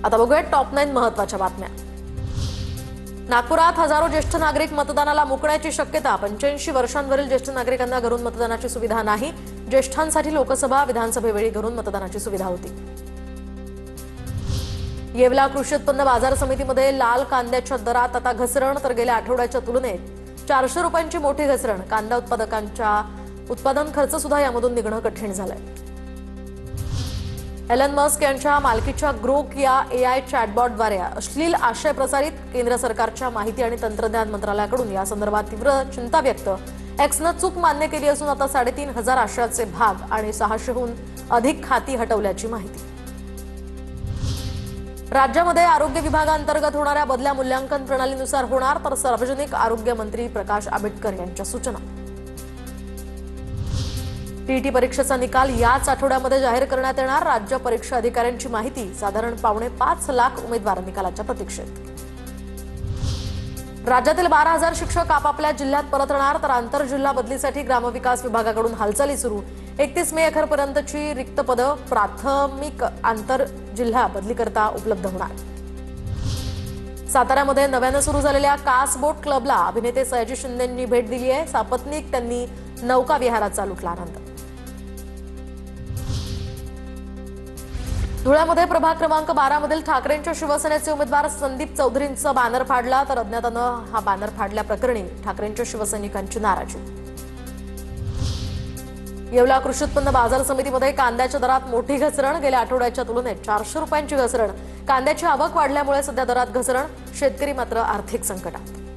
आता बघूया टॉप 9 महत्त्वाच्या बातम्या। नागपुरात हजारो ज्येष्ठ नागरिक मतदानाला मुकण्याची शक्यता। 85 वर्षांवरील ज्येष्ठ नागरिकांना घरून मतदानाची सुविधा नाही। ज्येष्ठांसाठी लोकसभा विधानसभेवेळी घरून मतदानाची सुविधा होती। येवला कृषी उत्पन्न बाजार समितीमध्ये लाल कांद्याच्या दरात आता घसरण, तर गेल्या आठवड्याच्या तुलनेत 400 रुपयांची मोठी घसरण। कांदा उत्पादकांच्या उत्पादन खर्च सुद्धा यामधून निघणं कठीण झालंय। एलन मस्क यांच्या मालकीच्या ग्रोक या AI चॅटबॉटद्वारे अश्लील आशय प्रसारित। केंद्र सरकारच्या माहिती आणि तंत्रज्ञान मंत्रालयाकडून या संदर्भात तीव्र चिंता व्यक्त। एक्सनं चूक मान्य केली असून आता 3,500 आशयाचे भाग आणि 600हून अधिक खाती हटवल्याची माहिती। राज्यामध्ये आरोग्य विभागांतर्गत होणाऱ्या बदल्या मूल्यांकन प्रणालीनुसार होणार, तर सार्वजनिक आरोग्य मंत्री प्रकाश आंबेडकर यांच्या सूचना। टीईटी परीक्षेचा निकाल याच आठवड्यामध्ये जाहीर करण्यात येणार। राज्य परीक्षा अधिकाऱ्यांची माहिती, साधारण 5.25 लाख उमेदवार निकालाच्या प्रतीक्षेत। राज्यातील 12,000 शिक्षक आपापल्या जिल्ह्यात परतणार, तर आंतरजिल्हा बदलीसाठी ग्रामविकास विभागाकडून हालचाली सुरू। 31 मे अखेरपर्यंतची रिक्त पदं प्राथमिक आंतरजिल्हा बदलीकरता उपलब्ध होणार। साताऱ्यामध्ये नव्यानं सुरू झालेल्या कासबोट क्लबला अभिनेते सयाजी शिंदेंनी भेट दिली आहे। सापत्नीक त्यांनी नौका विहाराचा लुटला आनंद। धुळ्यामध्ये प्रभाग क्रमांक 12 मधील ठाकरेंच्या शिवसेनेचे उमेदवार संदीप चौधरींचा बॅनर फाडला, तर अज्ञातानं हा बॅनर फाडल्याप्रकरणी ठाकरेंच्या शिवसैनिकांची नाराजी। येवला कृषी उत्पन्न बाजार समितीमध्ये कांद्याच्या दरात मोठी घसरण। गेल्या आठवड्याच्या तुलनेत 400 रुपयांची घसरण। कांद्याची आवक वाढल्यामुळे सध्या दरात घसरण। शेतकरी मात्र आर्थिक संकटात।